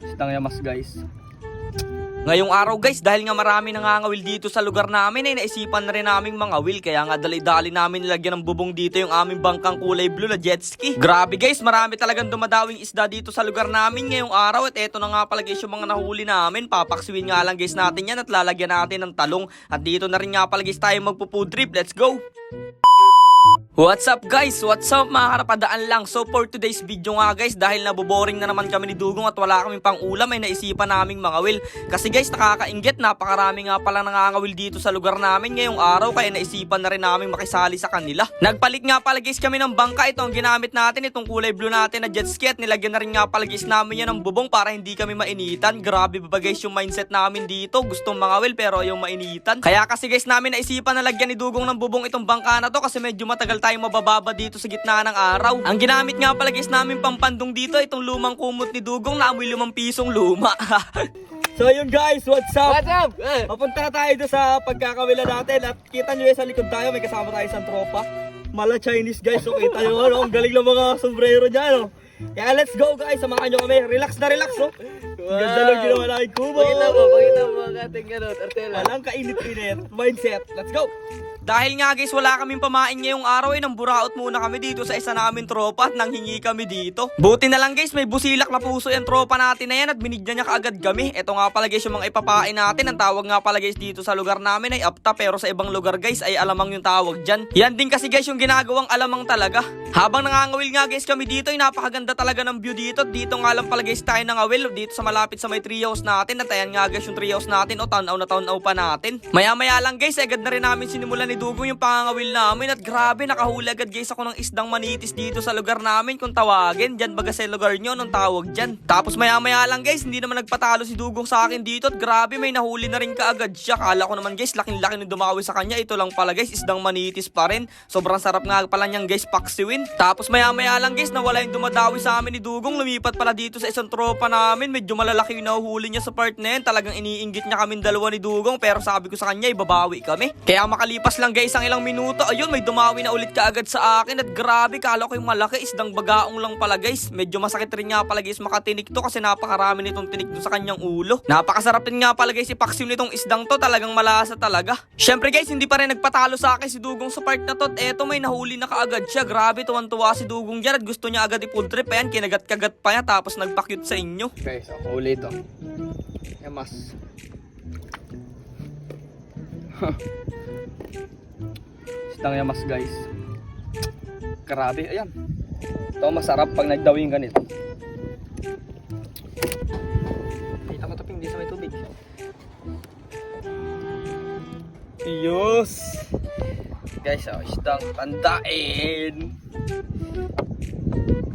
Isdang yamas guys. Ngayong araw guys, dahil nga marami nangangawil dito sa lugar namin, ay naisipan na rin naming mga will. Kaya nga dali-dali namin nilagyan ng bubong dito yung aming bangkang kulay blue na jet ski. Grabe guys, marami talagang dumadawing isda dito sa lugar namin ngayong araw. At eto na nga pala guys yung mga nahuli namin. Papaksiwin nga lang guys natin yan at lalagyan natin ng talong. At dito na rin nga pala guys tayo magpo-food trip. Let's go! What's up guys? What's up mga karapadaan lang? So for today's video nga guys, dahil naboboring na naman kami ni Dugong at wala kaming pang ulam, ay naisipan naming mangawil. Kasi guys, nakakainggit, napakarami nga pala nangangawil dito sa lugar namin ngayong araw, kaya naisipan na rin naming makisali sa kanila. Nagpalit nga pala guys kami ng bangka. Ito ang ginamit natin, itong kulay blue natin na jet ski, at nilagyan na rin nga pala guys namin yan ng bubong para hindi kami mainitan. Grabe ba guys yung mindset namin dito? Gustong mangawil pero yung mainitan. Kaya kasi guys namin naisipan na lagyan ni Dugong ng bubong itong bangka na to kasi medyo matagal tayo mabababa dito sa gitna ng araw. Ang ginamit nga pala guys namin pampandong dito itong lumang kumot ni Dugong na amoy 5 pisong luma. So yun guys, what's up? What's up? Papunta na tayo doon sa pagkakawila natin at kita nyo sa likod tayo, may kasama tayo isang tropa. Mala Chinese guys, so kita nyo ano, ang galing ng mga sombrero niya no. Kaya let's go guys, samahan nyo kami. Relax na relax oh. Wow. Ganda lang ginawa namin kubo. Pakita mo ang ating artela. Walang kainit-init, mindset. Let's go! Dahil nga guys, wala kaming pamain ngayong araw ay nang buraot muna kami dito sa isa namin tropa at nanghingi kami dito. Buti na lang guys, may busilak na puso yung tropa natin na yan at binigyan niya kaagad kami. Ito nga pala guys yung mga ipapain natin. Ang tawag nga pala guys dito sa lugar namin ay apta, pero sa ibang lugar guys ay alamang yung tawag dyan. Yan din kasi guys yung ginagawang alamang talaga. Habang nangangawil nga guys kami dito ay napakaganda talaga ng view dito. Dito nga lang pala guys tayo nangawil dito sa malapit sa may treehouse natin. At ayan nga guys yung treehouse natin o tanaw na tanaw pa natin. Maya maya lang guys, agad na rin namin sinimulan ni Dugong yung pangangawil namin at grabe nakahuli agad guys ako ng isdang manitis dito sa lugar namin kung tawagin. Dyan baga sa lugar nyo nung tawag dyan. Tapos maya maya lang guys, hindi naman nagpatalo si Dugong sa akin dito at grabe may nahuli na rin kaagad siya. Kala ko naman guys laking laki nung dumawi sa kanya. Ito lang pala guys, isdang manitis pa rin. Sobrang sarap nga pala niyang guys paksiwin. Tapos maya maya lang guys nawala yung dumadawi sa amin ni Dugong. Lumipat pala dito sa isang tropa namin. Medyo malalaki yung nahuhuli niya sa part na yan. Talagang iniinggit niya kaming dalawa ni Dugong, pero sabi ko sa kanya ibabawi kami. Kaya makalipas lang guys ang ilang minuto, ayun may dumawi na ulit kaagad sa akin at grabe, kala ko yung malaki, isdang bagaong lang pala guys. Medyo masakit rin nga pala guys makatinik to kasi napakarami nitong tinik doon sa kanyang ulo. Napakasarap din nga pala guys ipaksim nitong isdang to, talagang malasa talaga. Syempre guys, hindi pa rin nagpatalo sa akin si Dugong sa part na to. Eto may nahuli na kaagad siya. Grabe, tuwan-tuwa si Dugong dyan at gusto niya agad i-food trip. Ayan, kinagat-kagat pa niya tapos nagpakyut sa inyo. Guys, ako ulit ito. Yamas. Isdang yamas guys. Grabe, ayan. Ito masarap pag nagdawing ganito. Kita mo taping di sa may tubig. Iyos. Guys, oh, isdang tandain.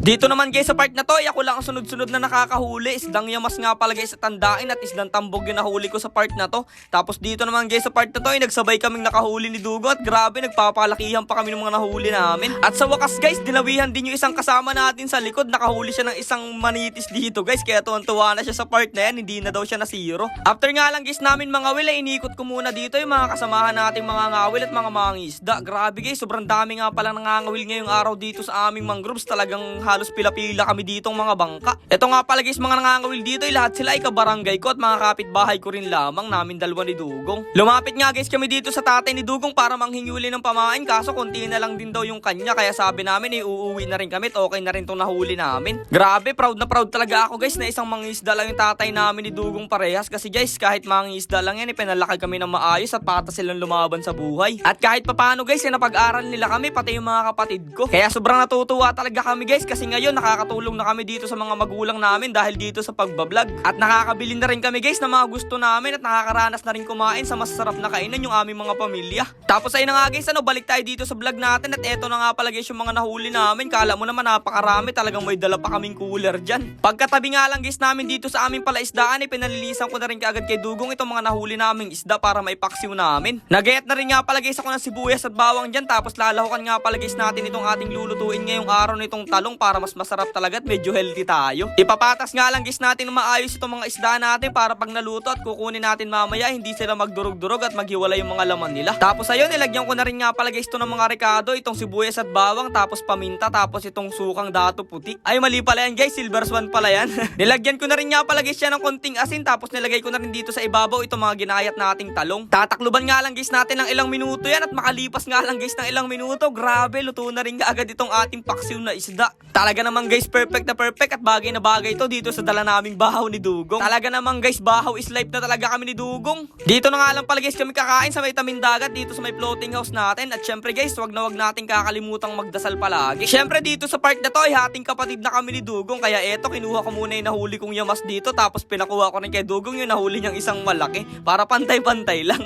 Dito naman guys sa part na to, ako lang ang sunod-sunod na nakakahuli. Isdang yamas nga pala guys sa tandain at isdang tambog yung nahuli ko sa part na to. Tapos dito naman guys sa part na to, ay nagsabay kaming nakahuli ni Dugo at grabe, nagpapalakihan pa kami ng mga nahuli namin. At sa wakas guys, dinawihan din yung isang kasama natin sa likod. Nakahuli siya ng isang manitis dito guys, kaya tuwan-tuwa na siya sa part na yan, hindi na daw siya na zero. After nga lang guys namin mga will, ay inikot ko muna dito yung mga kasamahan nating mga ngawil at mga mangisda. Grabe guys, sobrang dami nga pala nangangawil ngayong araw dito sa aming mangroves. Talagang halos pila-pila kami ditong mga bangka. Ito nga pala guys, mga nangangawil dito ay lahat sila ay kabarangay ko at mga kapitbahay ko rin lamang, namin dalawa ni Dugong. Lumapit nga guys kami dito sa tatay ni Dugong para manghingi uli ng pamain, kaso konti na lang din daw yung kanya, kaya sabi namin uuwi na rin kami at okay na rin tong nahuli namin. Grabe, proud na proud talaga ako guys na isang mangisda lang yung tatay namin ni Dugong parehas, kasi guys kahit mangisda lang yan, pinalaki kami ng maayos at patas silang lumaban sa buhay. At kahit papano guys, napag-aral nila kami, pati yung mga kapatid ko. Kaya sobrang natutuwa talaga kami guys, kasi ngayon nakakatulong na kami dito sa mga magulang namin dahil dito sa pagbablog. At nakakabili na rin kami guys ng mga gusto namin at nakakaranas na rin kumain sa masarap na kainan yung aming mga pamilya. Tapos ayun na nga guys, balik tayo dito sa vlog natin at eto na nga pala guys yung mga nahuli namin. Kala mo naman napakarami, talagang may dala pa kaming cooler dyan. Pagkatabi nga lang guys namin dito sa aming palaisdaan, pinalilisan ko na rin kaagad kay Dugong itong mga nahuli naming isda para maipaksiw namin. Nagayat na rin nga pala guys ako ng sibuyas at bawang dyan, tapos lalahukan nga pala guys natin itong ating lulutuin ngayong araw nitong talong para para mas masarap talaga at medyo healthy tayo. Ipapatas nga lang guys natin ng maayos itong mga isda natin para pag naluto at kukunin natin mamaya hindi sila magdurog-durog at maghiwalay yung mga laman nila. Tapos ayun, nilagyan ko na rin nga pala guys ito ng mga rekado, itong sibuyas at bawang, tapos paminta, tapos itong sukang dato puti. Ay mali pala yan guys, silver swan pala yan. Nilagyan ko na rin nga pala guys yan ng konting asin, tapos nilagay ko na rin dito sa ibabaw itong mga ginayat nating talong. Tatakluban nga lang guys natin ng ilang minuto yan at makalipas nga lang guys ng ilang minuto, grabe, luto na rin agad itong ating paksiw na isda. Talaga naman guys, perfect na perfect at bagay na bagay to dito sa dala naming bahaw ni Dugong. Talaga naman guys, bahaw is life na talaga kami ni Dugong. Dito na nga lang pala guys kami kakain sa may taming dagat dito sa may floating house natin. At syempre guys, wag nating kakalimutang magdasal palagi. Syempre dito sa park na to ay hating kapatid na kami ni Dugong, kaya eto kinuha ko muna yung nahuli kong yamas dito, tapos pinakuha ko rin kay Dugong yung nahuli niyang isang malaki para pantay-pantay lang.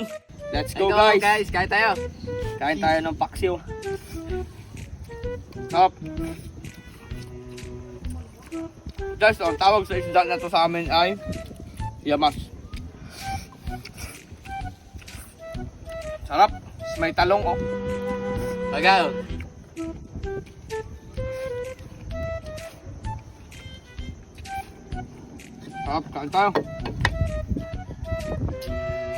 Let's go guys. Kain tayo. Kain tayo ng paksiw. Up. Guys, ang tawag sa isda na to sa amin ay yamas. Sarap. May talong oh. Pagaw. Sarap, kain tayo.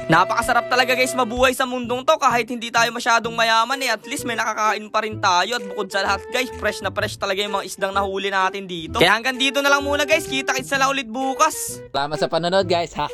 Napakasarap talaga guys mabuhay sa mundong to kahit hindi tayo masyadong mayaman at least may nakakain pa rin tayo at bukod sa lahat guys, fresh na fresh talaga yung mga isdang nahuli natin dito. Kaya hanggang dito na lang muna guys, kita-kits na lang ulit bukas. Salamat sa panonood guys. Ha.